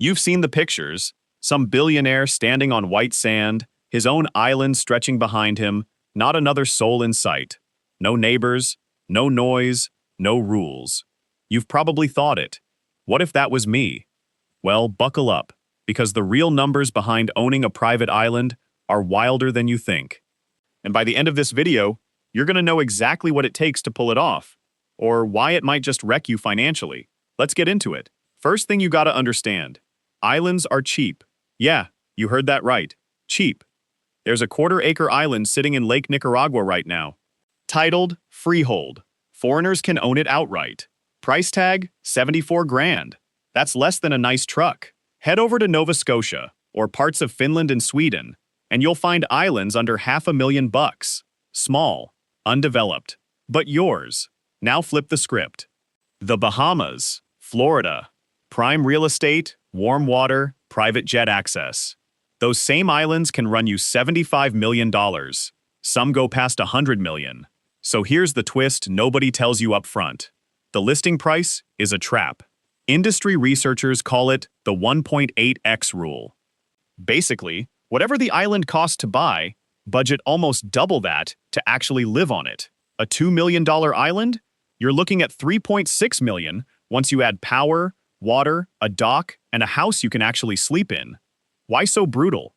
You've seen the pictures. Some billionaire standing on white sand, his own island stretching behind him, not another soul in sight. No neighbors, no noise, no rules. You've probably thought it. What if that was me? Well, buckle up, because the real numbers behind owning a private island are wilder than you think. And by the end of this video, you're going to know exactly what it takes to pull it off, or why it might just wreck you financially. Let's get into it. First thing you gotta understand, islands are cheap. Yeah, you heard that right. Cheap. There's a quarter-acre island sitting in Lake Nicaragua right now. Titled Freehold. Foreigners can own it outright. Price tag, 74 grand. That's less than a nice truck. Head over to Nova Scotia, or parts of Finland and Sweden, and you'll find islands under $500,000. Small, undeveloped, but yours. Now flip the script. The Bahamas, Florida. Prime real estate, warm water, private jet access. Those same islands can run you $75 million. Some go past $100 million. So here's the twist nobody tells you up front. The listing price is a trap. Industry researchers call it the 1.8x rule. Basically, whatever the island costs to buy, budget almost double that to actually live on it. A $2 million island? You're looking at $3.6 million once you add power, water, a dock, and a house you can actually sleep in. Why so brutal?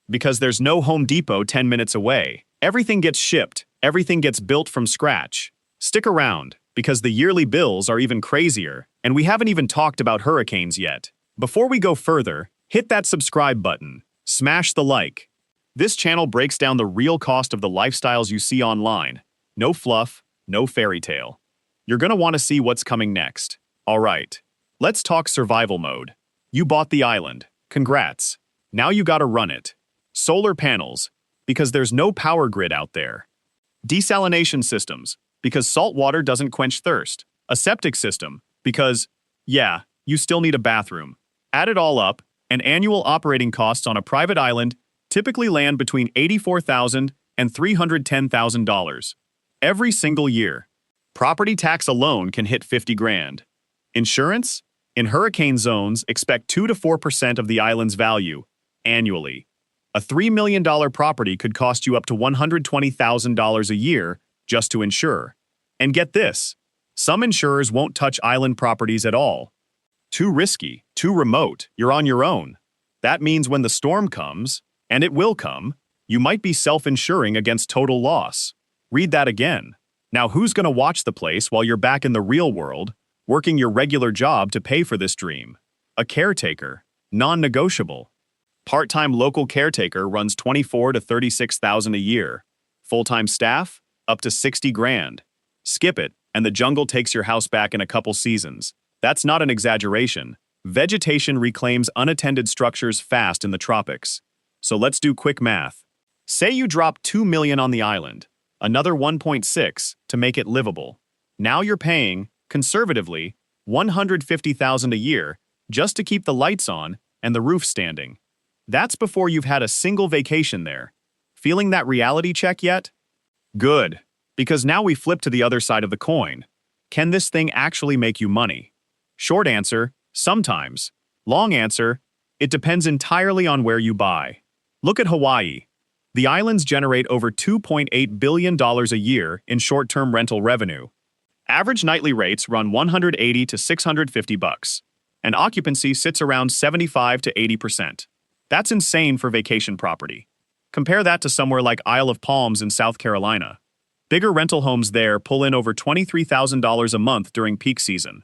Because there's no Home Depot 10 minutes away. Everything gets shipped, everything gets built from scratch. Stick around, because the yearly bills are even crazier, and we haven't even talked about hurricanes yet. Before we go further, hit that subscribe button, smash the like. This channel breaks down the real cost of the lifestyles you see online. No fluff, no fairy tale. You're gonna want to see what's coming next. All right. Let's talk survival mode. You bought the island. Congrats. Now you gotta run it. Solar panels, because there's no power grid out there. Desalination systems, because salt water doesn't quench thirst. A septic system, because, yeah, you still need a bathroom. Add it all up, and annual operating costs on a private island typically land between $84,000 and $310,000. Every single year. Property tax alone can hit 50 grand. Insurance? In hurricane zones, expect 2 to 4% of the island's value, annually. A $3 million property could cost you up to $120,000 a year just to insure. And get this, some insurers won't touch island properties at all. Too risky, too remote, you're on your own. That means when the storm comes, and it will come, you might be self-insuring against total loss. Read that again. Now who's gonna watch the place while you're back in the real world, working your regular job to pay for this dream? A caretaker, non-negotiable. Part-time local caretaker runs $24,000 to $36,000 a year. Full-time staff, up to 60 grand. Skip it, and the jungle takes your house back in a couple seasons. That's not an exaggeration. Vegetation reclaims unattended structures fast in the tropics. So let's do quick math. Say you drop $2 million on the island, another 1.6 to make it livable. Now you're paying, conservatively, $150,000 a year just to keep the lights on and the roof standing. That's before you've had a single vacation there. Feeling that reality check yet? Good, because now we flip to the other side of the coin. Can this thing actually make you money? Short answer, sometimes. Long answer, it depends entirely on where you buy. Look at Hawaii. The islands generate over $2.8 billion a year in short-term rental revenue. Average nightly rates run $180 to $650, and occupancy sits around 75 to 80%. That's insane for vacation property. Compare that to somewhere like Isle of Palms in South Carolina. Bigger rental homes there pull in over $23,000 a month during peak season.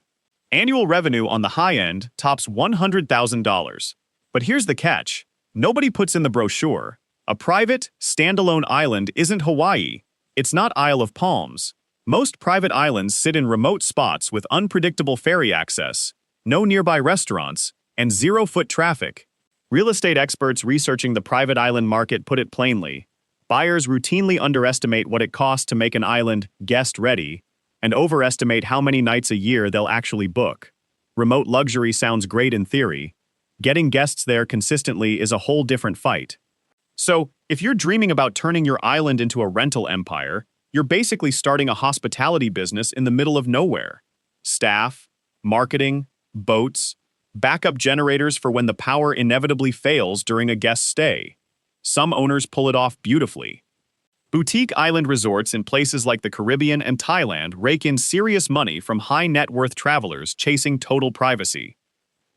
Annual revenue on the high end tops $100,000. But here's the catch. Nobody puts in the brochure. A private, standalone island isn't Hawaii. It's not Isle of Palms. Most private islands sit in remote spots with unpredictable ferry access, no nearby restaurants, and zero-foot traffic. Real estate experts researching the private island market put it plainly. Buyers routinely underestimate what it costs to make an island guest-ready and overestimate how many nights a year they'll actually book. Remote luxury sounds great in theory. Getting guests there consistently is a whole different fight. So, if you're dreaming about turning your island into a rental empire, you're basically starting a hospitality business in the middle of nowhere. Staff, marketing, boats, backup generators for when the power inevitably fails during a guest stay. Some owners pull it off beautifully. Boutique island resorts in places like the Caribbean and Thailand rake in serious money from high-net-worth travelers chasing total privacy.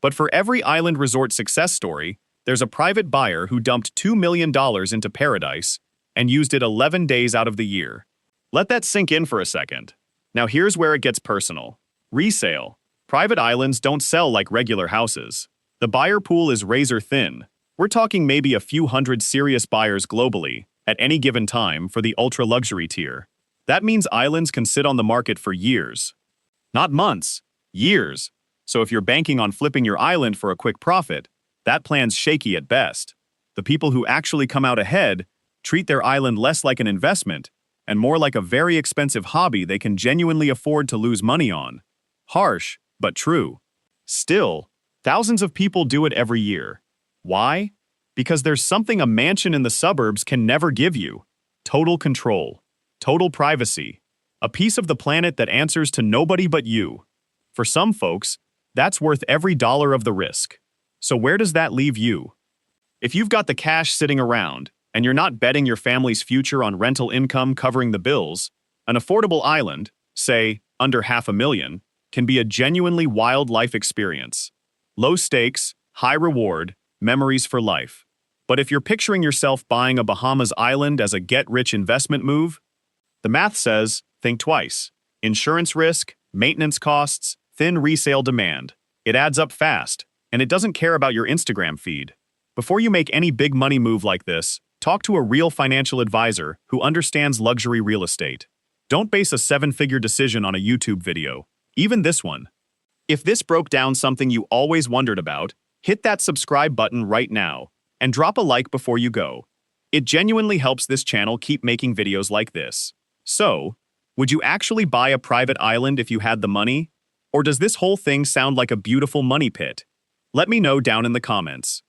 But for every island resort success story, there's a private buyer who dumped $2 million into paradise and used it 11 days out of the year. Let that sink in for a second. Now here's where it gets personal. Resale. Private islands don't sell like regular houses. The buyer pool is razor thin. We're talking maybe a few hundred serious buyers globally, at any given time, for the ultra-luxury tier. That means islands can sit on the market for years. Not months, years. So if you're banking on flipping your island for a quick profit, that plan's shaky at best. The people who actually come out ahead treat their island less like an investment and more like a very expensive hobby they can genuinely afford to lose money on. Harsh, but true. Still, thousands of people do it every year. Why? Because there's something a mansion in the suburbs can never give you. Total control. Total privacy. A piece of the planet that answers to nobody but you. For some folks, that's worth every dollar of the risk. So where does that leave you? If you've got the cash sitting around, and you're not betting your family's future on rental income covering the bills, an affordable island, say, under $500,000, can be a genuinely wild life experience. Low stakes, high reward, memories for life. But if you're picturing yourself buying a Bahamas island as a get-rich investment move, the math says, think twice. Insurance risk, maintenance costs, thin resale demand. It adds up fast, and it doesn't care about your Instagram feed. Before you make any big money move like this, talk to a real financial advisor who understands luxury real estate. Don't base a 7-figure decision on a YouTube video, even this one. If this broke down something you always wondered about, hit that subscribe button right now, and drop a like before you go. It genuinely helps this channel keep making videos like this. So, would you actually buy a private island if you had the money? Or does this whole thing sound like a beautiful money pit? Let me know down in the comments.